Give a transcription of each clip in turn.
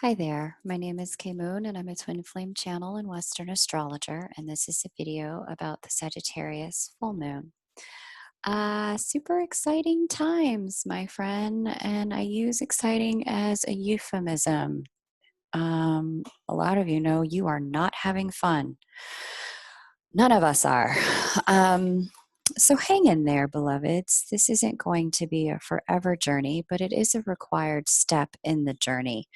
Hi there, my name is Kay Moon and I'm a twin flame channel and Western astrologer, and this is a video about the Sagittarius full moon. Super exciting times, my friend, and I use exciting as a euphemism. A lot of you know you are not having fun. None of us are. So hang in there, beloveds. This isn't going to be a forever journey, but it is a required step in the journey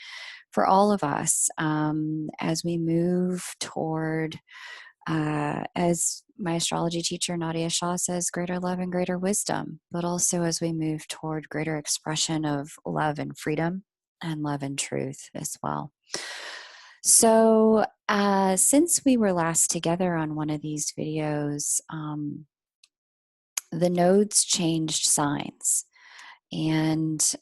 for all of us as we move toward, as my astrology teacher Nadia Shah says, greater love and greater wisdom, but also as we move toward greater expression of love and freedom and love and truth as well. So, since we were last together on one of these videos, the nodes changed signs. And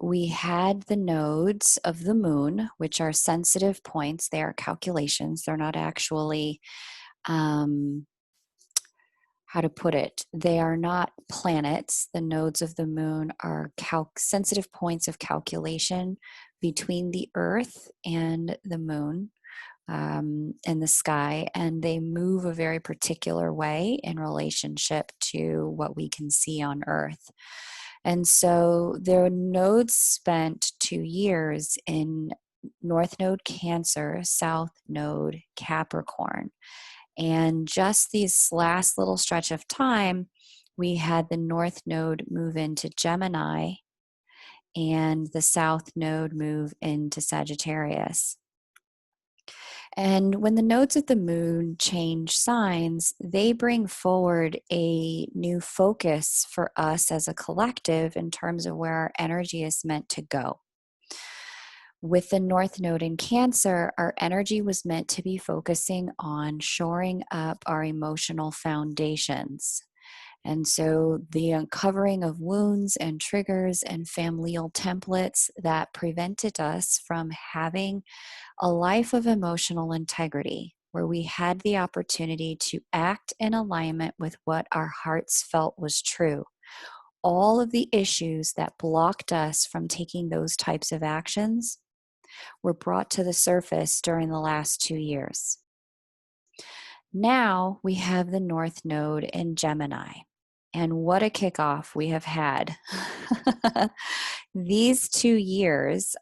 we had the nodes of the moon, which are sensitive points. They are calculations. They're not actually, how to put it, they are not planets. The nodes of the moon are sensitive points of calculation between the earth and the moon. In the sky, and they move a very particular way in relationship to what we can see on Earth. And so their nodes spent 2 years in North Node Cancer, South Node Capricorn. And just this last little stretch of time, we had the North Node move into Gemini and the South Node move into Sagittarius. And when the nodes of the moon change signs, they bring forward a new focus for us as a collective in terms of where our energy is meant to go. With the North Node in Cancer, our energy was meant to be focusing on shoring up our emotional foundations. And so the uncovering of wounds and triggers and familial templates that prevented us from having a life of emotional integrity, where we had the opportunity to act in alignment with what our hearts felt was true. All of the issues that blocked us from taking those types of actions were brought to the surface during the last 2 years. Now we have the North Node in Gemini. And what a kickoff we have had. These 2 years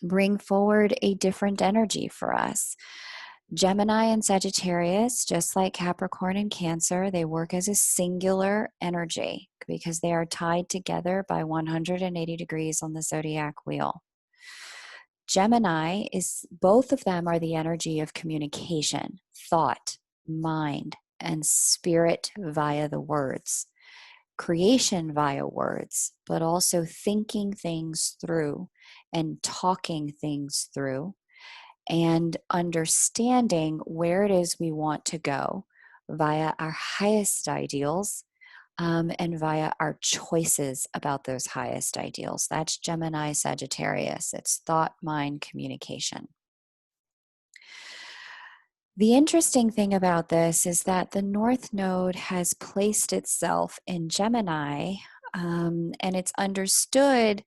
bring forward a different energy for us. Gemini and Sagittarius, just like Capricorn and Cancer, they work as a singular energy because they are tied together by 180 degrees on the Zodiac Wheel. Gemini is, both of them are the energy of communication, thought, mind, and spirit via the words, creation via words, but also thinking things through and talking things through and understanding where it is we want to go via our highest ideals and via our choices about those highest ideals. That's Gemini Sagittarius. It's thought, mind, communication. The interesting thing about this is that the North Node has placed itself in Gemini, and it's understood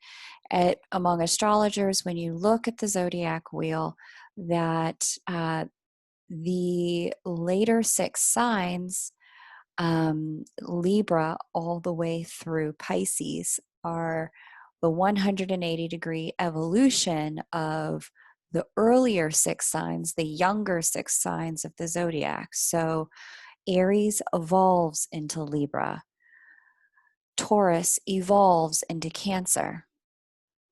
among astrologers when you look at the Zodiac Wheel that the later 6 signs, Libra all the way through Pisces, are the 180-degree evolution of the earlier 6 signs, the younger 6 signs of the zodiac. So Aries evolves into Libra, Taurus evolves into Cancer,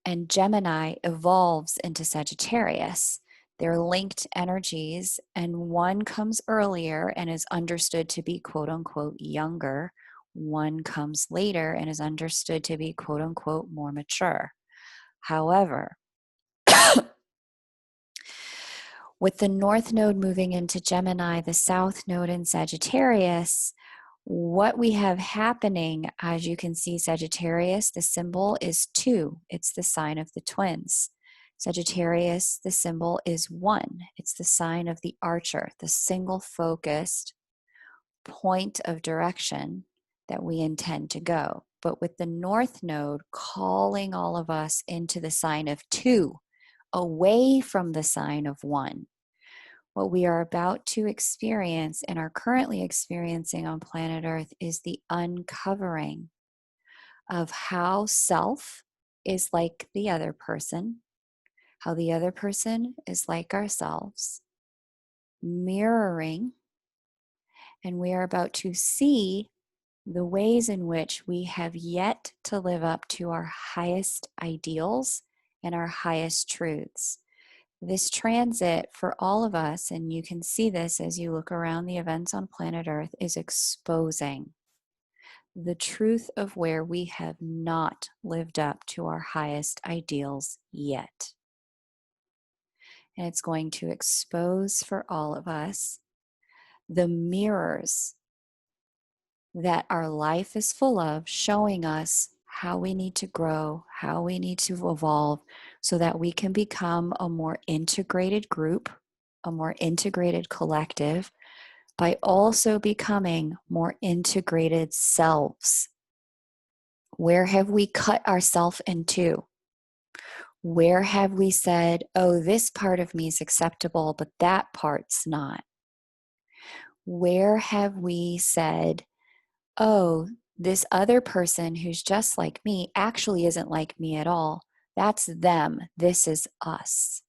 and Gemini evolves into Sagittarius. They're linked energies, and one comes earlier and is understood to be quote unquote younger. One comes later and is understood to be quote unquote more mature. However, with the North Node moving into Gemini, the South Node in Sagittarius, what we have happening, as you can see, Sagittarius, the symbol is 2. It's the sign of the twins. Sagittarius, the symbol is 1. It's the sign of the archer, the single focused point of direction that we intend to go. But with the North Node calling all of us into the sign of 2, away from the sign of one. What we are about to experience and are currently experiencing on planet Earth is the uncovering of how self is like the other person, how the other person is like ourselves, mirroring, and we are about to see the ways in which we have yet to live up to our highest ideals and our highest truths. This transit for all of us, and you can see this as you look around the events on planet Earth, is exposing the truth of where we have not lived up to our highest ideals yet. And it's going to expose for all of us the mirrors that our life is full of, showing us how we need to grow, how we need to evolve, so that we can become a more integrated group, a more integrated collective, by also becoming more integrated selves. Where have we cut ourselves into? Where have we said, oh, this part of me is acceptable, but that part's not? Where have we said, oh, this other person who's just like me actually isn't like me at all? That's them. This is us.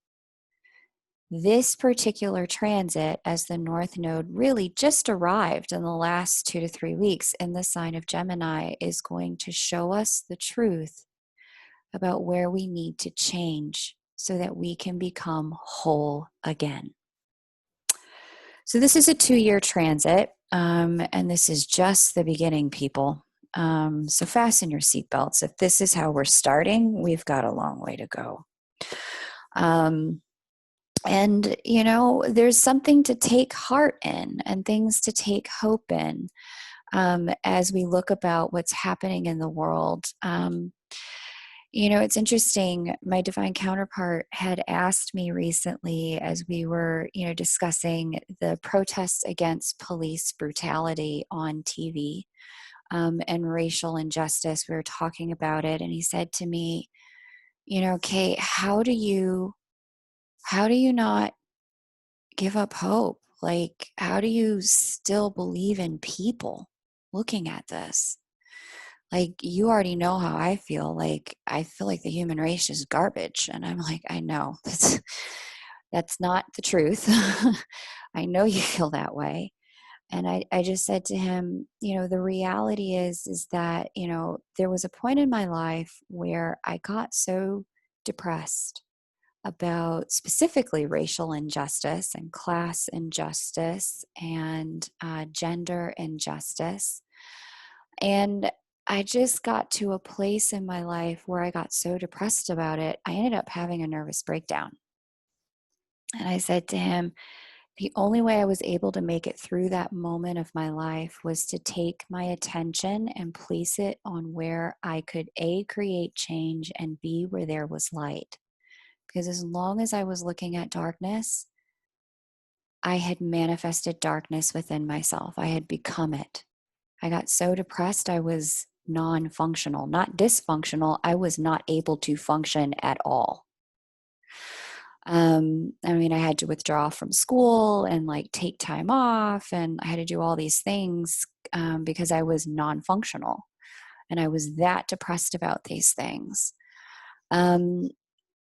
This particular transit, as the North Node really just arrived in the last 2 to 3 weeks in the sign of Gemini, is going to show us the truth about where we need to change so that we can become whole again. So this is a 2-year transit, and this is just the beginning, people. So fasten your seatbelts. If this is how we're starting, we've got a long way to go. And, you know, there's something to take heart in and things to take hope in as we look about what's happening in the world. You know, it's interesting. My divine counterpart had asked me recently, as we were, you know, discussing the protests against police brutality on TV and racial injustice. We were talking about it, and he said to me, you know, Kate, how do you not give up hope? Like, how do you still believe in people looking at this? Like, you already know how I feel. Like, I feel like the human race is garbage. And I'm like, I know. That's not the truth. I know you feel that way. And I just said to him, you know, the reality is that, you know, there was a point in my life where I got so depressed about specifically racial injustice and class injustice and gender injustice. And I just got to a place in my life where I got so depressed about it, I ended up having a nervous breakdown. And I said to him, the only way I was able to make it through that moment of my life was to take my attention and place it on where I could A, create change, and B, where there was light. Because as long as I was looking at darkness, I had manifested darkness within myself. I had become it. I got so depressed, I was non-functional, not dysfunctional. I was not able to function at all. I mean, I had to withdraw from school and like take time off, and I had to do all these things because I was non-functional, and I was that depressed about these things. And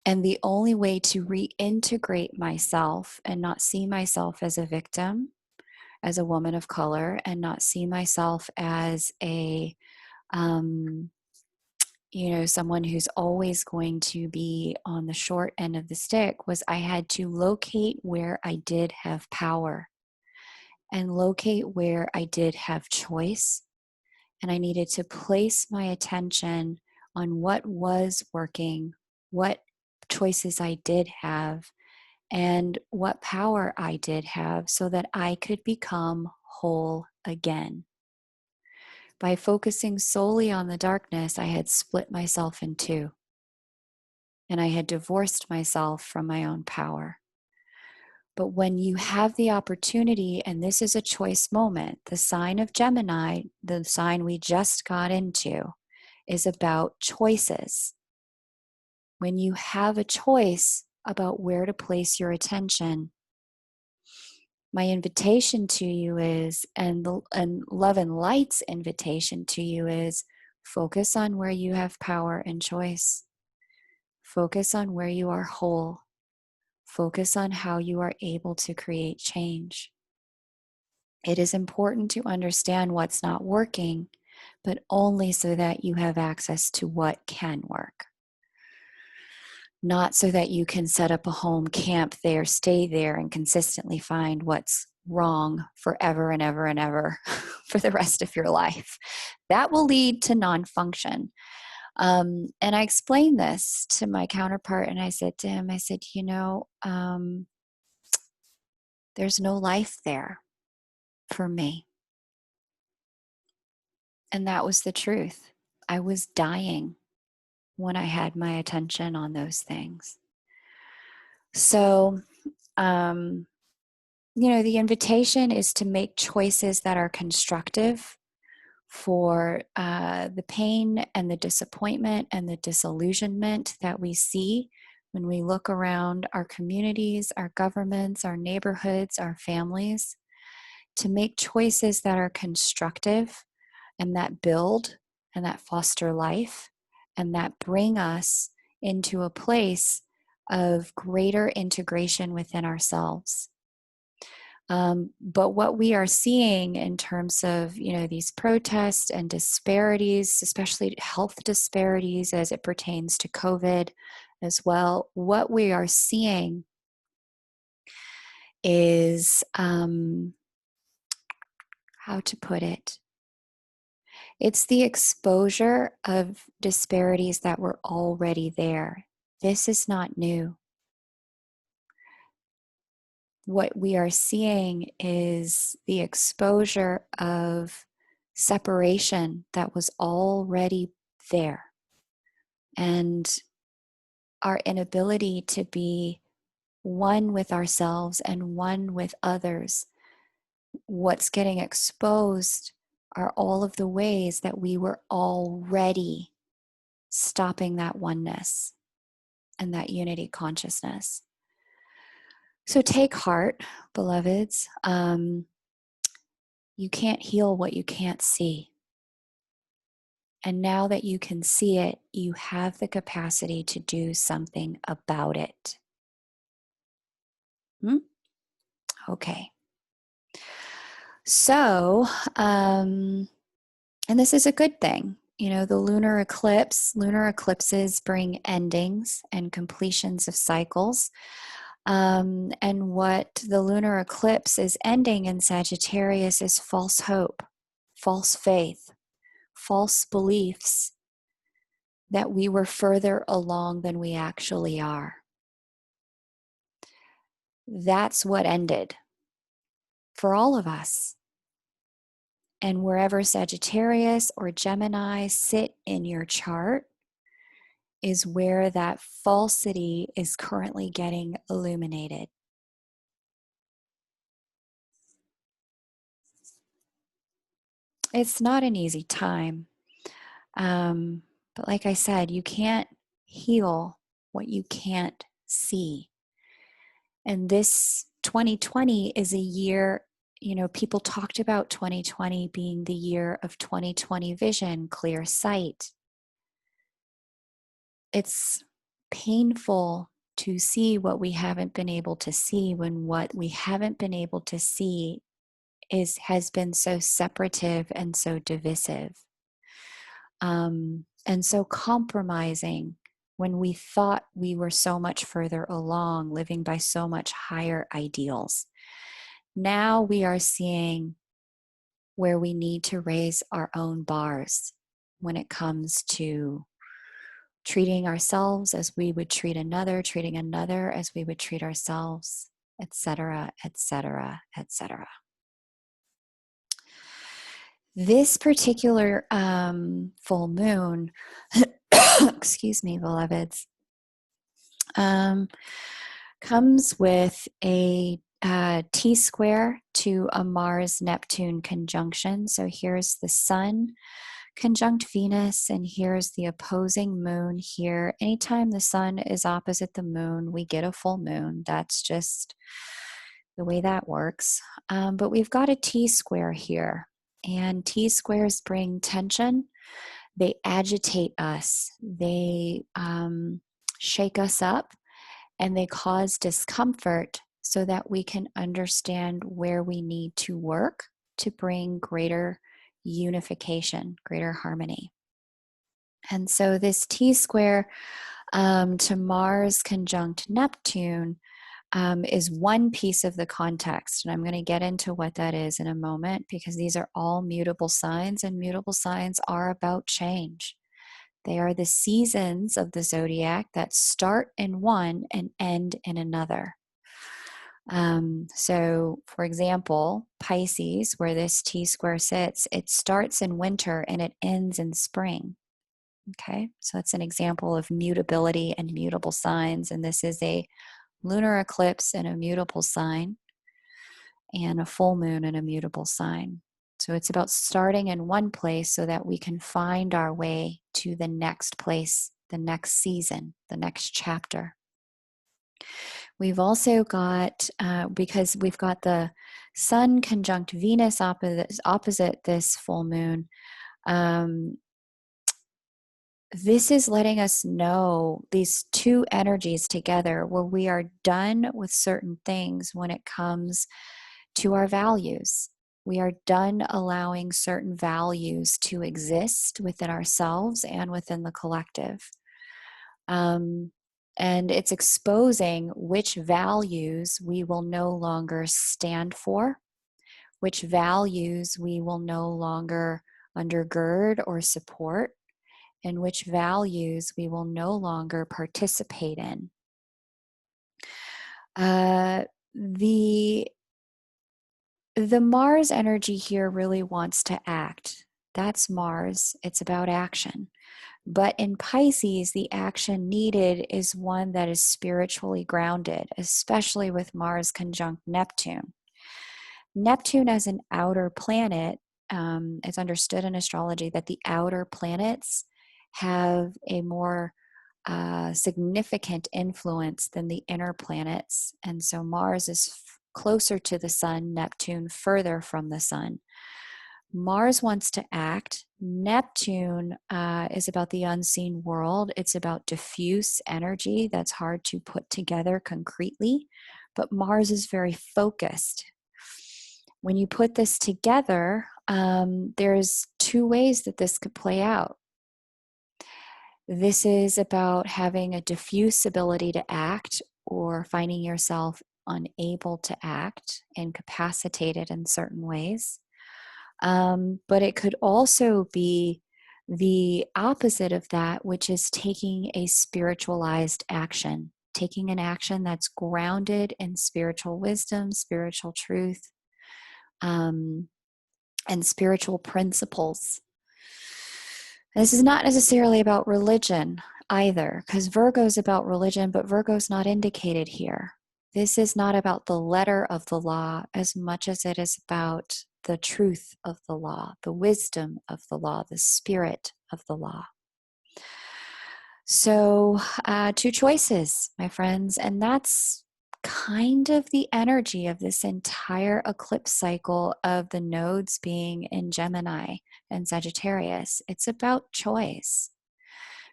the only way to reintegrate myself and not see myself as a victim, as a woman of color, and not see myself as a you know, someone who's always going to be on the short end of the stick, was I had to locate where I did have power and locate where I did have choice. And I needed to place my attention on what was working, what choices I did have, and what power I did have so that I could become whole again. By focusing solely on the darkness, I had split myself in two, and I had divorced myself from my own power. But when you have the opportunity, and this is a choice moment, the sign of Gemini, the sign we just got into, is about choices. When you have a choice, about where to place your attention. My invitation to you is, and Love and Light's invitation to you is, focus on where you have power and choice. Focus on where you are whole. Focus on how you are able to create change. It is important to understand what's not working, but only so that you have access to what can work. Not so that you can set up a home, camp there, stay there, and consistently find what's wrong forever and ever and ever for the rest of your life. That will lead to non-function. And I explained this to my counterpart, and I said to him, I said, there's no life there for me. And that was the truth. I was dying when I had my attention on those things. So, the invitation is to make choices that are constructive for the pain and the disappointment and the disillusionment that we see when we look around our communities, our governments, our neighborhoods, our families, to make choices that are constructive and that build and that foster life and that bring us into a place of greater integration within ourselves. But what we are seeing in terms of, these protests and disparities, especially health disparities as it pertains to COVID as well, what we are seeing is, how to put it? It's the exposure of disparities that were already there. This is not new. What we are seeing is the exposure of separation that was already there, and our inability to be one with ourselves and one with others. What's getting exposed are all of the ways that we were already stopping that oneness and that unity consciousness. So take heart, beloveds. You can't heal what you can't see. And now that you can see it, you have the capacity to do something about it. Okay. So, and this is a good thing. The lunar eclipses bring endings and completions of cycles. And what the lunar eclipse is ending in Sagittarius is false hope, false faith, false beliefs that we were further along than we actually are. That's what ended for all of us. And wherever Sagittarius or Gemini sit in your chart is where that falsity is currently getting illuminated. It's not an easy time. But like I said, you can't heal what you can't see. And this 2020 is a year, people talked about 2020 being the year of 2020 vision, clear sight. It's painful to see what we haven't been able to see when what we haven't been able to see has been so separative and so divisive. And so compromising when we thought we were so much further along, living by so much higher ideals. Now we are seeing where we need to raise our own bars when it comes to treating ourselves as we would treat another, treating another as we would treat ourselves, etc., etc., etc. This particular full moon, excuse me, beloveds, comes with a T-square to a Mars-Neptune conjunction. So here's the sun conjunct Venus, and here's the opposing moon here. Anytime the sun is opposite the moon, we get a full moon. That's just the way that works. But we've got a T-square here, and T-squares bring tension. They agitate us. They shake us up, and they cause discomfort so that we can understand where we need to work to bring greater unification, greater harmony. And so this T-square to Mars conjunct Neptune is one piece of the context. And I'm going to get into what that is in a moment, because these are all mutable signs, and mutable signs are about change. They are the seasons of the zodiac that start in one and end in another. So, for example, Pisces, where this T-square sits, it starts in winter and it ends in spring. Okay, so that's an example of mutability and mutable signs. And this is a lunar eclipse in a mutable sign and a full moon in a mutable sign. So it's about starting in one place so that we can find our way to the next place, the next season, the next chapter. We've also got, because we've got the Sun conjunct Venus opposite this full moon, this is letting us know these two energies together, where we are done with certain things when it comes to our values. We are done allowing certain values to exist within ourselves and within the collective. And it's exposing which values we will no longer stand for, which values we will no longer undergird or support, and which values we will no longer participate in. The Mars energy here really wants to act. That's Mars. It's about action. But in Pisces, the action needed is one that is spiritually grounded, especially with Mars conjunct Neptune. Neptune as an outer planet, it's understood in astrology that the outer planets have a more significant influence than the inner planets. And so Mars is closer to the sun, Neptune further from the sun. Mars wants to act. Neptune is about the unseen world. It's about diffuse energy that's hard to put together concretely, but Mars is very focused. When you put this together, there's two ways that this could play out. This is about having a diffuse ability to act, or finding yourself unable to act, incapacitated in certain ways. But it could also be the opposite of that, which is taking a spiritualized action, taking an action that's grounded in spiritual wisdom, spiritual truth, and spiritual principles. This is not necessarily about religion either, because Virgo is about religion, but Virgo's not indicated here. This is not about the letter of the law as much as it is about the truth of the law, the wisdom of the law, the spirit of the law. So, two choices, my friends, and that's kind of the energy of this entire eclipse cycle of the nodes being in Gemini and Sagittarius. It's about choice,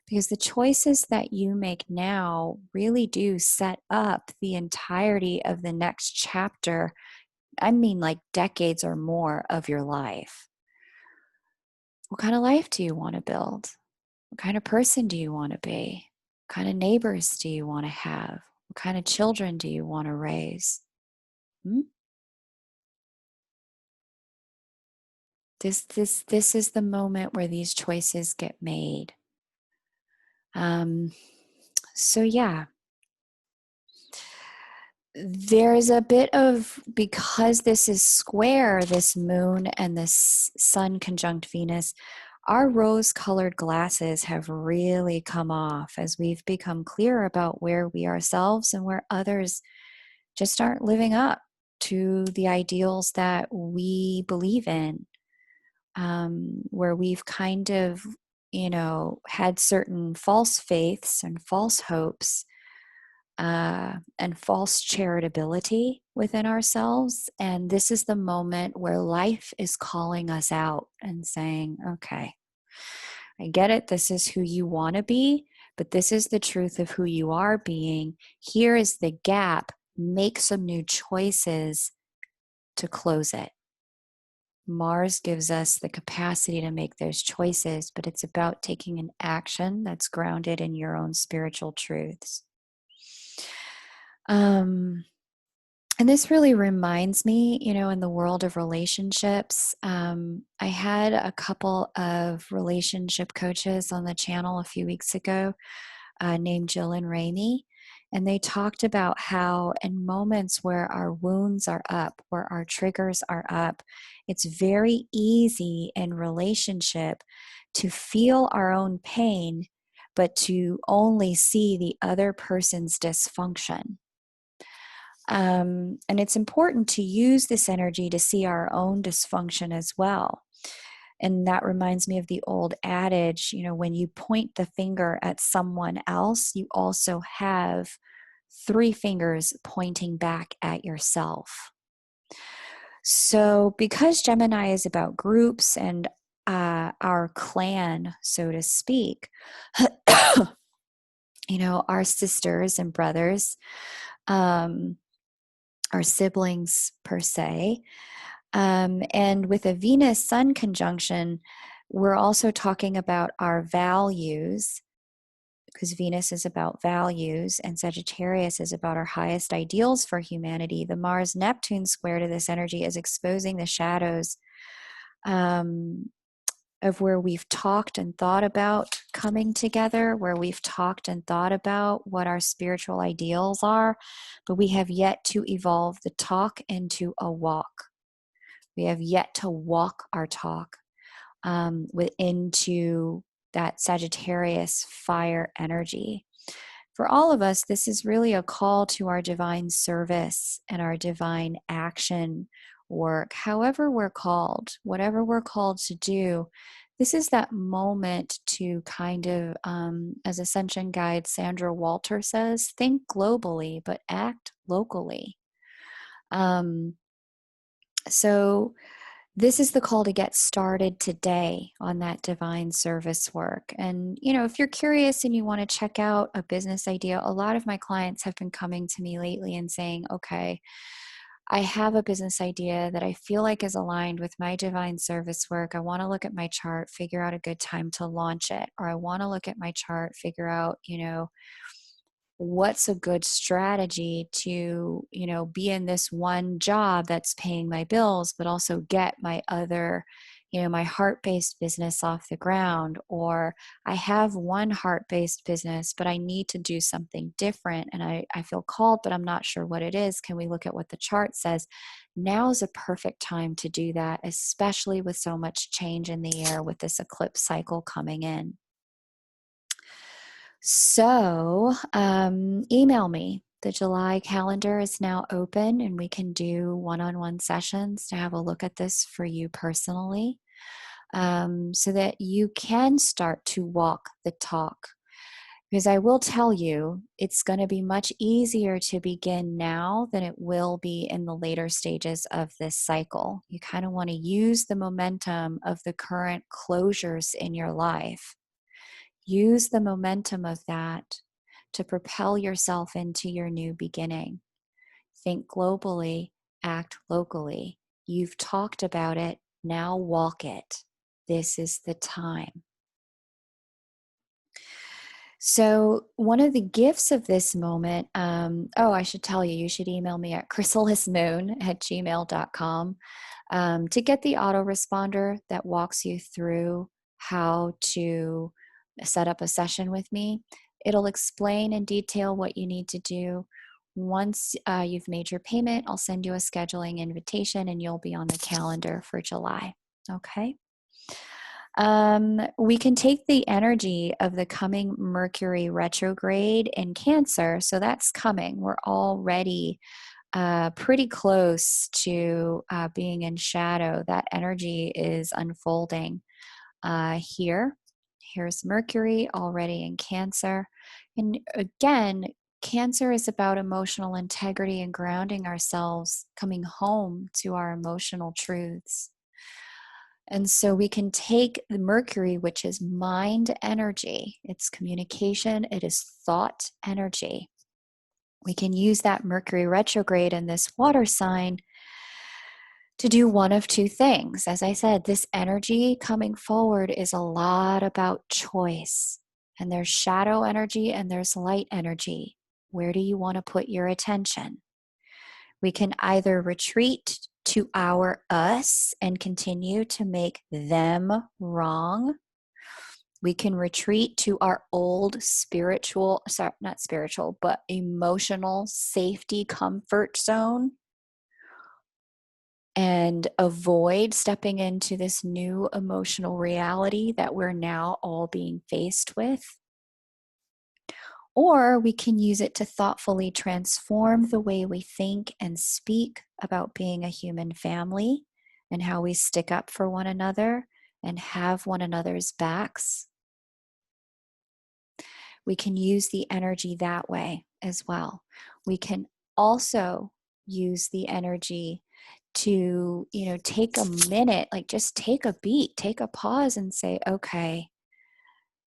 because the choices that you make now really do set up the entirety of the next chapter. I mean, like decades or more of your life. What kind of life do you want to build? What kind of person do you want to be? What kind of neighbors do you want to have? What kind of children do you want to raise? This is the moment where these choices get made. So yeah, there's a bit of, because this is square, this moon and this sun conjunct Venus, our rose-colored glasses have really come off as we've become clear about where we ourselves and where others just aren't living up to the ideals that we believe in. where we've kind of, had certain false faiths and false hopes and false charitability within ourselves. And this is the moment where life is calling us out and saying, okay, I get it. This is who you want to be, but this is the truth of who you are being. Here is the gap. Make some new choices to close it. Mars gives us the capacity to make those choices, but it's about taking an action that's grounded in your own spiritual truths. And this really reminds me, in the world of relationships, I had a couple of relationship coaches on the channel a few weeks ago named Jill and Rainey. And they talked about how in moments where our wounds are up, where our triggers are up, it's very easy in relationship to feel our own pain, but to only see the other person's dysfunction. And it's important to use this energy to see our own dysfunction as well. And that reminds me of the old adage, when you point the finger at someone else, you also have 3 fingers pointing back at yourself. So because Gemini is about groups and our clan, so to speak, our sisters and brothers, our siblings per se, and with a Venus-Sun conjunction, we're also talking about our values, because Venus is about values and Sagittarius is about our highest ideals for humanity. The Mars-Neptune square to this energy is exposing the shadows of where we've talked and thought about coming together, where we've talked and thought about what our spiritual ideals are, but we have yet to evolve the talk into a walk. We have yet to walk our talk into that Sagittarius fire energy. For all of us, this is really a call to our divine service and our divine action work, however we're called, whatever we're called to do. This is that moment to kind of, as Ascension Guide Sandra Walter says, think globally, but act locally. So this is the call to get started today on that divine service work. And, if you're curious and you want to check out a business idea, a lot of my clients have been coming to me lately and saying, okay, I have a business idea that I feel like is aligned with my divine service work. I want to look at my chart, figure out a good time to launch it. Or I want to look at my chart, figure out, what's a good strategy to, be in this one job that's paying my bills, but also get my other, my heart-based business off the ground. Or I have one heart-based business, but I need to do something different. And I feel called, but I'm not sure what it is. Can we look at what the chart says? Now is a perfect time to do that, especially with so much change in the air with this eclipse cycle coming in. So email me. The July calendar is now open and we can do one-on-one sessions to have a look at this for you personally, so that you can start to walk the talk. Because I will tell you, it's going to be much easier to begin now than it will be in the later stages of this cycle. You kind of want to use the momentum of the current closures in your life. Use the momentum of that to propel yourself into your new beginning. Think globally, act locally. You've talked about it, now walk it. This is the time. So one of the gifts of this moment, I should tell you, you should email me at chrysalismoon@gmail.com to get the autoresponder that walks you through how to set up a session with me. It'll explain in detail what you need to do. Once you've made your payment, I'll send you a scheduling invitation and you'll be on the calendar for July. Okay? We can take the energy of the coming Mercury retrograde in Cancer. So that's coming. We're already pretty close to being in shadow. That energy is unfolding here. Here's Mercury already in Cancer. And again, Cancer is about emotional integrity and grounding ourselves, coming home to our emotional truths. And so we can take the Mercury, which is mind energy, it's communication, it is thought energy. We can use that Mercury retrograde in this water sign to do one of two things. As I said, this energy coming forward is a lot about choice. And there's shadow energy and there's light energy. Where do you want to put your attention? We can either retreat to our us and continue to make them wrong. We can retreat to our old spiritual, sorry, not spiritual, but emotional safety comfort zone and avoid stepping into this new emotional reality that we're now all being faced with. Or we can use it to thoughtfully transform the way we think and speak about being a human family and how we stick up for one another and have one another's backs. We can use the energy that way as well. We can also use the energy to, take a minute, like just take a beat, take a pause and say, okay,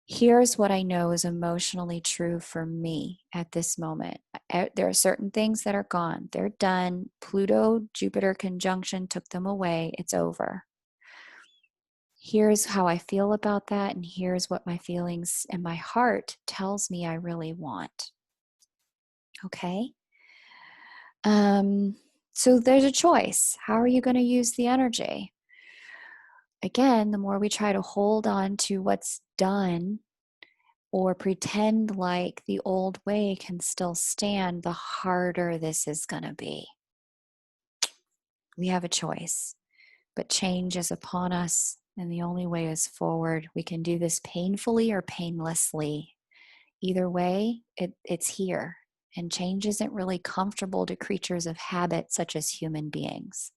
here's what I know is emotionally true for me at this moment. There are certain things that are gone. They're done. Pluto, Jupiter conjunction took them away. It's over. Here's how I feel about that, and here's what my feelings and my heart tells me I really want. Okay? So there's a choice. How are you going to use the energy? Again, the more we try to hold on to what's done or pretend like the old way can still stand, the harder this is going to be. We have a choice, but change is upon us, and the only way is forward. We can do this painfully or painlessly. Either way, it's here, and change isn't really comfortable to creatures of habit such as human beings.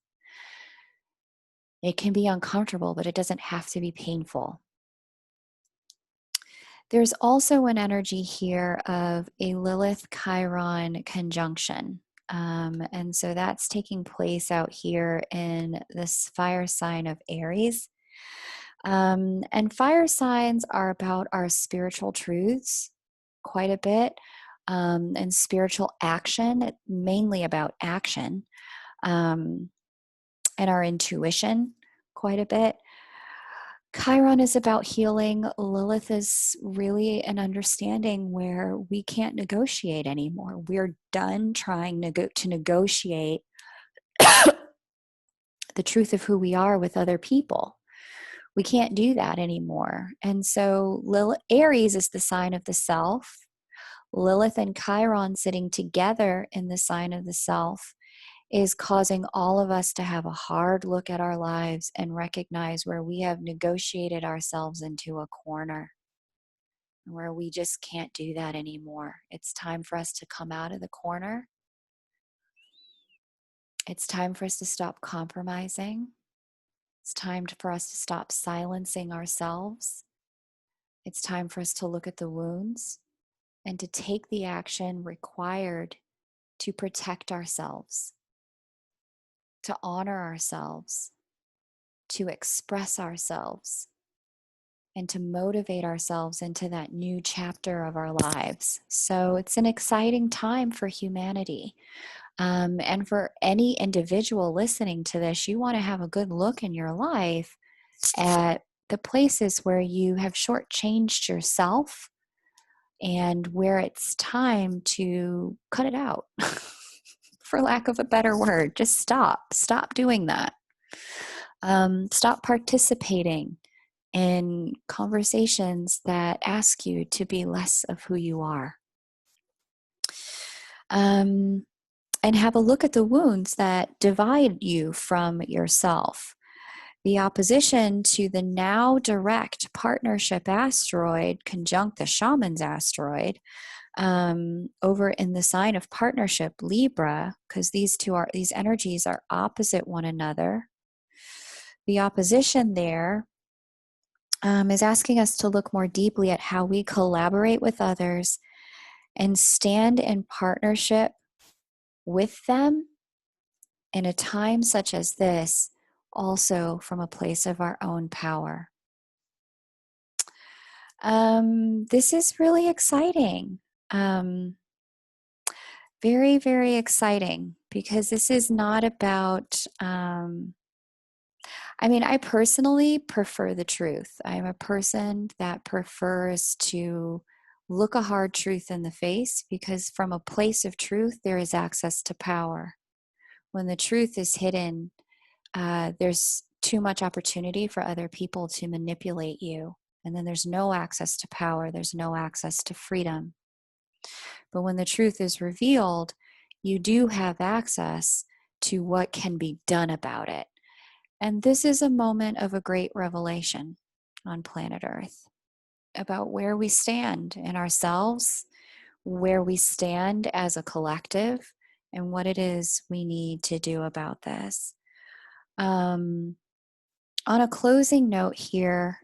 It can be uncomfortable, but it doesn't have to be painful. There's also an energy here of a Lilith-Chiron conjunction. And so that's taking place out here in this fire sign of Aries. And fire signs are about our spiritual truths quite a bit, and spiritual action, mainly about action, and our intuition quite a bit. Chiron is about healing. Lilith is really an understanding where we can't negotiate anymore. We're done trying to negotiate the truth of who we are with other people. We can't do that anymore. And so Aries is the sign of the self. Lilith and Chiron sitting together in the sign of the self is causing all of us to have a hard look at our lives and recognize where we have negotiated ourselves into a corner, where we just can't do that anymore. It's time for us to come out of the corner. It's time for us to stop compromising. It's time for us to stop silencing ourselves. It's time for us to look at the wounds and to take the action required to protect ourselves, to honor ourselves, to express ourselves, and to motivate ourselves into that new chapter of our lives. So it's an exciting time for humanity. And for any individual listening to this, you want to have a good look in your life at the places where you have shortchanged yourself and where it's time to cut it out. For lack of a better word, just stop doing that. Stop participating in conversations that ask you to be less of who you are. And have a look at the wounds that divide you from yourself. The opposition to the now direct partnership asteroid, conjunct the shaman's asteroid, over in the sign of partnership, Libra, because these energies are opposite one another. The opposition there is asking us to look more deeply at how we collaborate with others and stand in partnership with them in a time such as this, also from a place of our own power. This is really exciting. Very, very exciting, because this is not about, I personally prefer the truth. I'm a person that prefers to look a hard truth in the face, because from a place of truth, there is access to power. When the truth is hidden, there's too much opportunity for other people to manipulate you. And then there's no access to power. There's no access to freedom. But when the truth is revealed, you do have access to what can be done about it. And this is a moment of a great revelation on planet Earth about where we stand in ourselves, where we stand as a collective, and what it is we need to do about this. On a closing note here,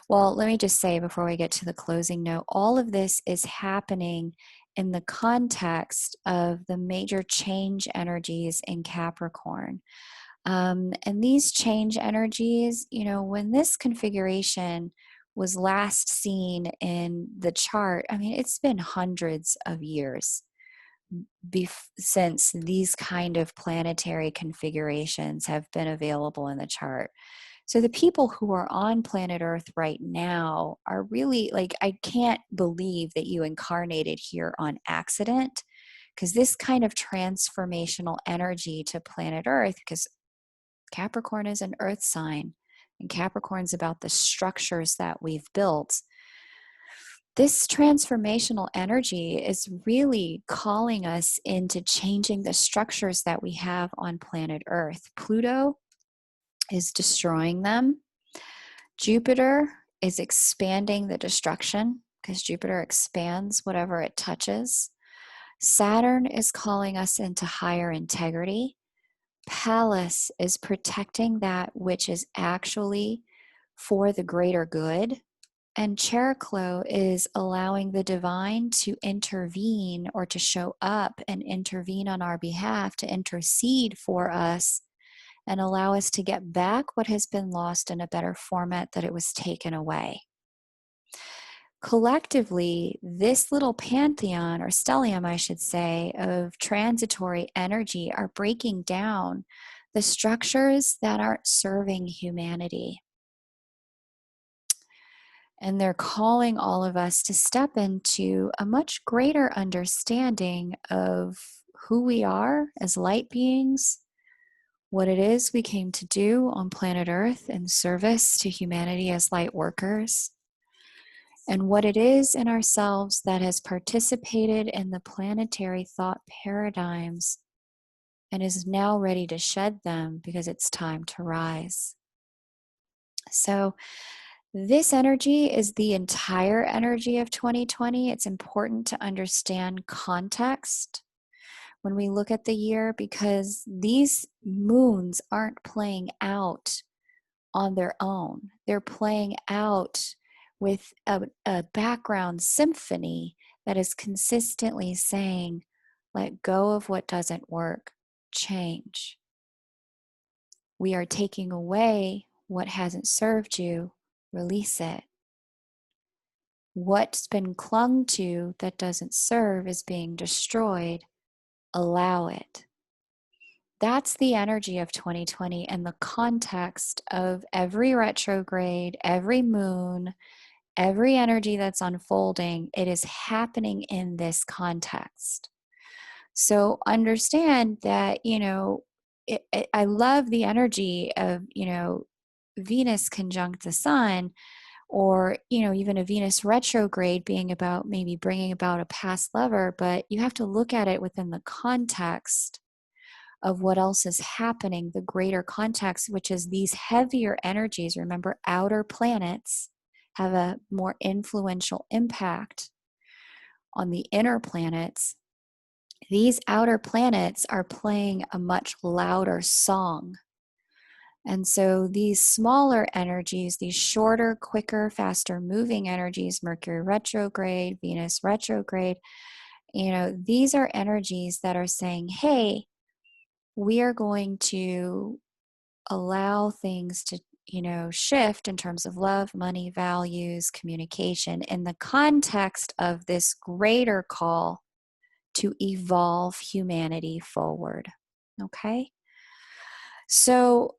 well, let me just say before we get to the closing note, all of this is happening in the context of the major change energies in Capricorn. And these change energies, when this configuration was last seen in the chart, it's been hundreds of years since these kind of planetary configurations have been available in the chart. So the people who are on planet Earth right now are really I can't believe that you incarnated here on accident, because this kind of transformational energy to planet Earth, because Capricorn is an earth sign, and Capricorn's about the structures that we've built. This transformational energy is really calling us into changing the structures that we have on planet Earth. Pluto is destroying them. Jupiter is expanding the destruction, because Jupiter expands whatever it touches. Saturn is calling us into higher integrity. Pallas is protecting that which is actually for the greater good. And Cheroklo is allowing the divine to intervene, or to show up and intervene on our behalf, to intercede for us and allow us to get back what has been lost in a better format that it was taken away. Collectively, this little pantheon, or stellium, I should say, of transitory energy are breaking down the structures that aren't serving humanity. And they're calling all of us to step into a much greater understanding of who we are as light beings, what it is we came to do on planet Earth in service to humanity as light workers, and what it is in ourselves that has participated in the planetary thought paradigms and is now ready to shed them because it's time to rise. So this energy is the entire energy of 2020. It's important to understand context when we look at the year, because these moons aren't playing out on their own. They're playing out with a background symphony that is consistently saying, let go of what doesn't work, change. We are taking away what hasn't served you, release it. What's been clung to that doesn't serve is being destroyed, allow it. That's the energy of 2020, and the context of every retrograde, every moon, every energy that's unfolding. It is happening in this context. So understand that, I love the energy of, Venus conjunct the sun, or, even a Venus retrograde being about maybe bringing about a past lover, but you have to look at it within the context of what else is happening, the greater context, which is these heavier energies. Remember, outer planets have a more influential impact on the inner planets. These outer planets are playing a much louder song. And so these smaller energies, these shorter, quicker, faster moving energies, Mercury retrograde, Venus retrograde, these are energies that are saying, hey, we are going to allow things to, shift in terms of love, money, values, communication in the context of this greater call to evolve humanity forward. Okay? So,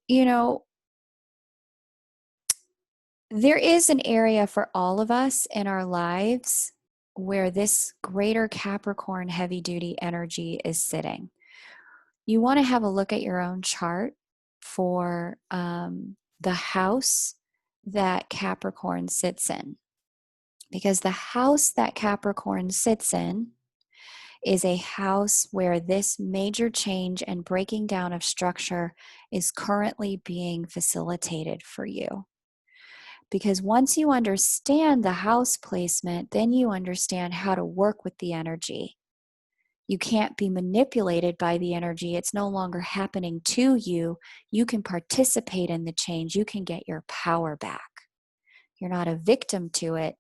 there is an area for all of us in our lives where this greater Capricorn heavy duty energy is sitting. You want to have a look at your own chart for the house that Capricorn sits in. Because the house that Capricorn sits in is a house where this major change and breaking down of structure is currently being facilitated for you. Because once you understand the house placement, then you understand how to work with the energy. You can't be manipulated by the energy. It's no longer happening to you. You can participate in the change. You can get your power back. You're not a victim to it.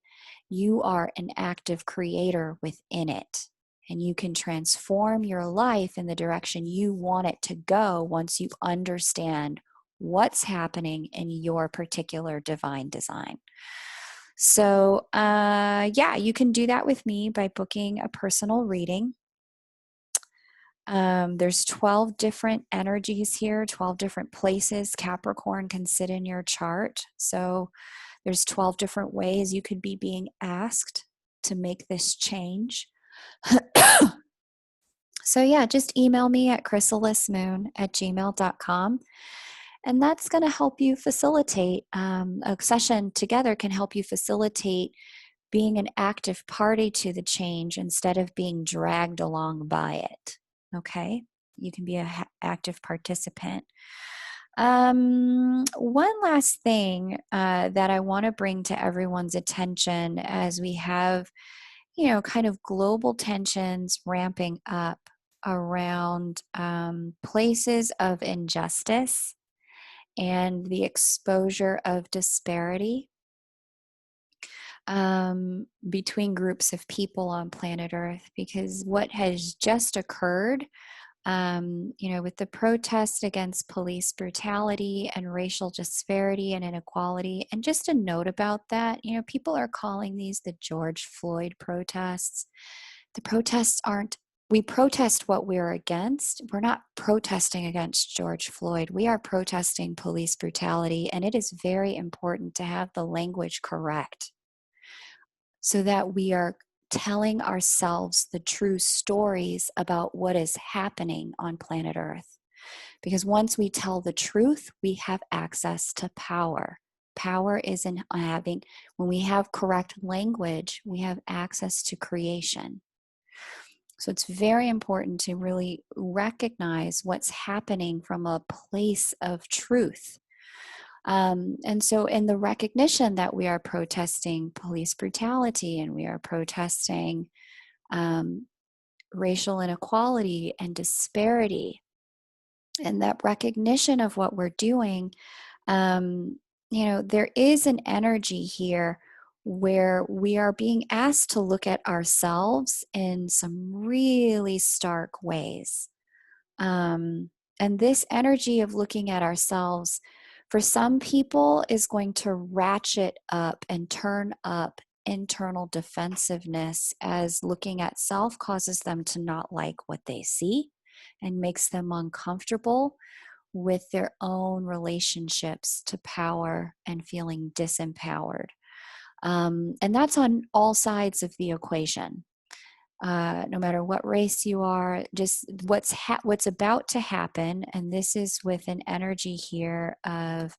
You are an active creator within it. And you can transform your life in the direction you want it to go once you understand what's happening in your particular divine design. So, you can do that with me by booking a personal reading. There's 12 different energies here, 12 different places Capricorn can sit in your chart. So there's 12 different ways you could be being asked to make this change. So just email me at chrysalismoon@gmail.com. And that's going to help you facilitate, a session together can help you facilitate being an active party to the change instead of being dragged along by it. Okay? You can be an active participant. One last thing that I want to bring to everyone's attention as we have, kind of global tensions ramping up around places of injustice and the exposure of disparity between groups of people on planet Earth, because what has just occurred, with the protest against police brutality and racial disparity and inequality, and just a note about that, people are calling these the George Floyd protests. The protests aren't, we protest what we're against. We're not protesting against George Floyd. We are protesting police brutality, and it is very important to have the language correct so that we are telling ourselves the true stories about what is happening on planet Earth. Because once we tell the truth, we have access to power. Power is in having, when we have correct language, we have access to creation. So it's very important to really recognize what's happening from a place of truth. And so in the recognition that we are protesting police brutality and we are protesting racial inequality and disparity, and that recognition of what we're doing, there is an energy here where we are being asked to look at ourselves in some really stark ways. And this energy of looking at ourselves, for some people, is going to ratchet up and turn up internal defensiveness, as looking at self causes them to not like what they see and makes them uncomfortable with their own relationships to power and feeling disempowered. And that's on all sides of the equation. No matter what race you are, just what's about to happen, and this is with an energy here of,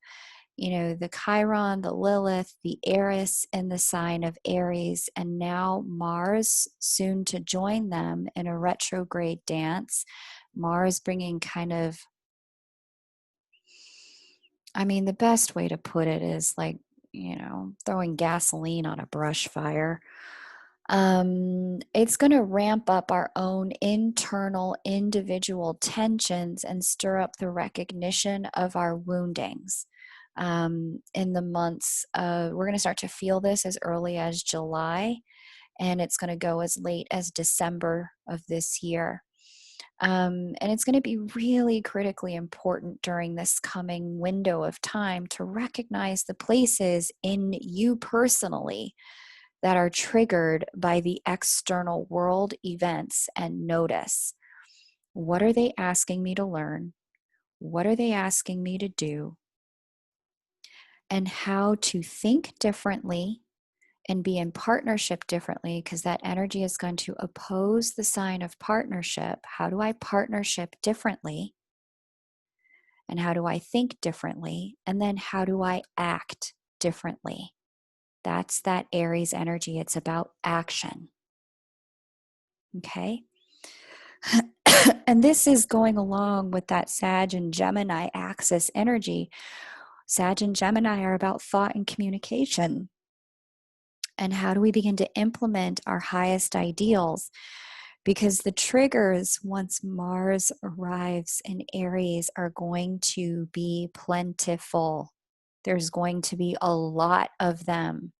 the Chiron, the Lilith, the Eris in the sign of Aries, and now Mars soon to join them in a retrograde dance, Mars bringing kind of, I mean, the best way to put it is like, throwing gasoline on a brush fire. It's going to ramp up our own internal individual tensions and stir up the recognition of our woundings. In the months, we're going to start to feel this as early as July, and it's going to go as late as December of this year. And it's going to be really critically important during this coming window of time to recognize the places in you personally that are triggered by the external world events and notice, what are they asking me to learn? What are they asking me to do? And how to think differently and be in partnership differently, because that energy is going to oppose the sign of partnership. How do I partnership differently? And how do I think differently? And then how do I act differently? That's that Aries energy. It's about action. Okay. And this is going along with that Sag and Gemini axis energy. Sag and Gemini are about thought and communication. And how do we begin to implement our highest ideals? Because the triggers, once Mars arrives in Aries, are going to be plentiful. There's going to be a lot of them.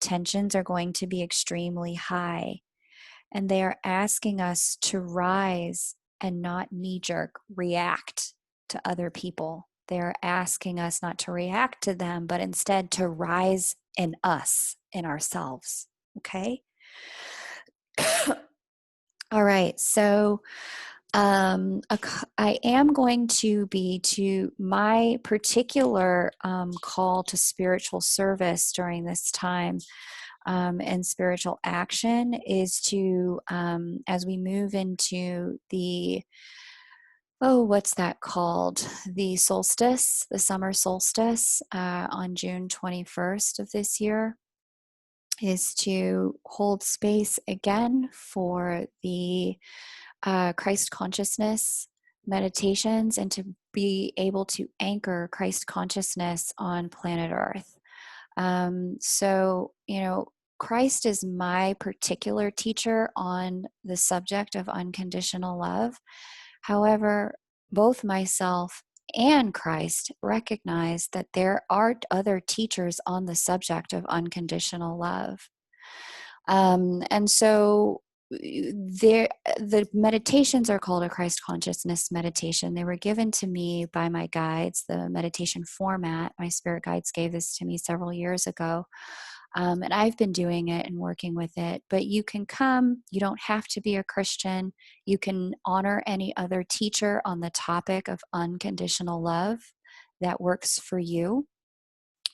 Tensions are going to be extremely high. And they are asking us to rise and not knee-jerk react to other people. They're asking us not to react to them, but instead to rise in us, in ourselves. Okay? All right. So I am going to be to my particular call to spiritual service during this time. And spiritual action is to, as we move into what's that called? The solstice, the summer solstice on June 21st of this year, is to hold space again for the Christ consciousness meditations and to be able to anchor Christ consciousness on planet Earth. So, Christ is my particular teacher on the subject of unconditional love. However, both myself and Christ recognize that there are other teachers on the subject of unconditional love. And so the meditations are called a Christ consciousness meditation. They were given to me by my guides, the meditation format. My spirit guides gave this to me several years ago. And I've been doing it and working with it. But you can come, you don't have to be a Christian. You can honor any other teacher on the topic of unconditional love that works for you.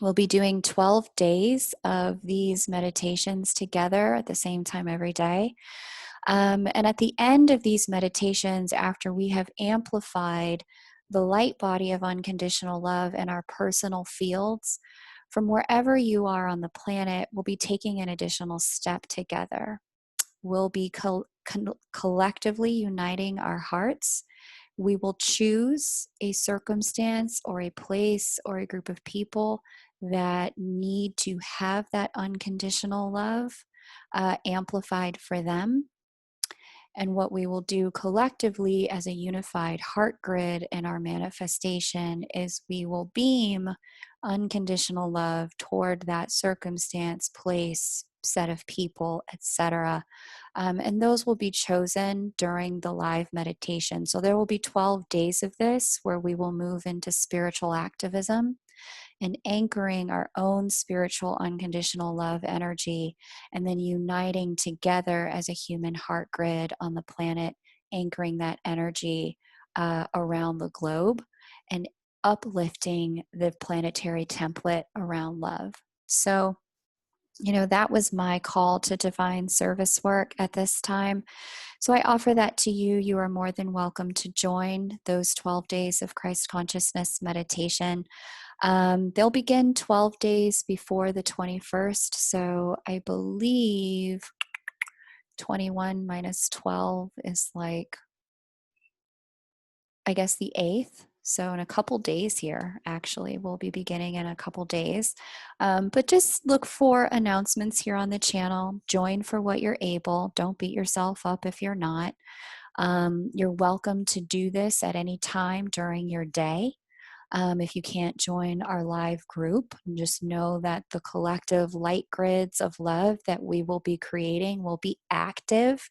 We'll be doing 12 days of these meditations together at the same time every day. And at the end of these meditations, after we have amplified the light body of unconditional love in our personal fields, from wherever you are on the planet, we'll be taking an additional step together. We'll be collectively uniting our hearts. We will choose a circumstance or a place or a group of people that need to have that unconditional love amplified for them. And what we will do collectively as a unified heart grid in our manifestation is we will beam unconditional love toward that circumstance, place, set of people, etc. And those will be chosen during the live meditation. So there will be 12 days of this where we will move into spiritual activism and anchoring our own spiritual unconditional love energy, and then uniting together as a human heart grid on the planet, anchoring that energy around the globe and uplifting the planetary template around love. So, that was my call to divine service work at this time. So I offer that to you. You are more than welcome to join those 12 days of Christ consciousness meditation. They'll begin 12 days before the 21st. So I believe 21 minus 12 is like I guess, the 8th. So in a couple days here, actually, we'll be beginning in a couple days. But just look for announcements here on the channel. Join for what you're able. Don't beat yourself up if you're not. You're welcome to do this at any time during your day. If you can't join our live group, just know that the collective light grids of love that we will be creating will be active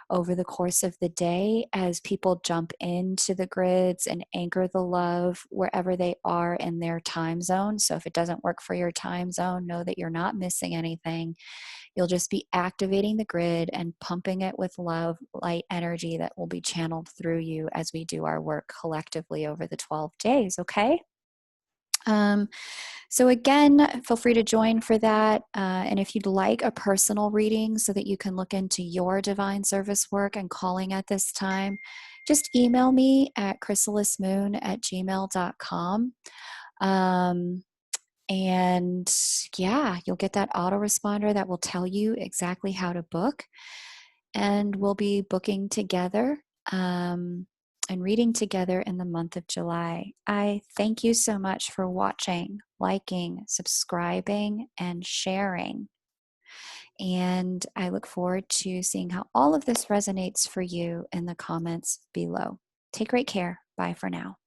over the course of the day as people jump into the grids and anchor the love wherever they are in their time zone. So if it doesn't work for your time zone, know that you're not missing anything. You'll just be activating the grid and pumping it with love, light energy that will be channeled through you as we do our work collectively over the 12 days, okay? Um, so again, feel free to join for that. And if you'd like a personal reading so that you can look into your divine service work and calling at this time, just email me at chrysalismoon@gmail.com. And yeah, you'll get that autoresponder that will tell you exactly how to book. And we'll be booking together and reading together in the month of July. I thank you so much for watching, liking, subscribing, and sharing. And I look forward to seeing how all of this resonates for you in the comments below. Take great care. Bye for now.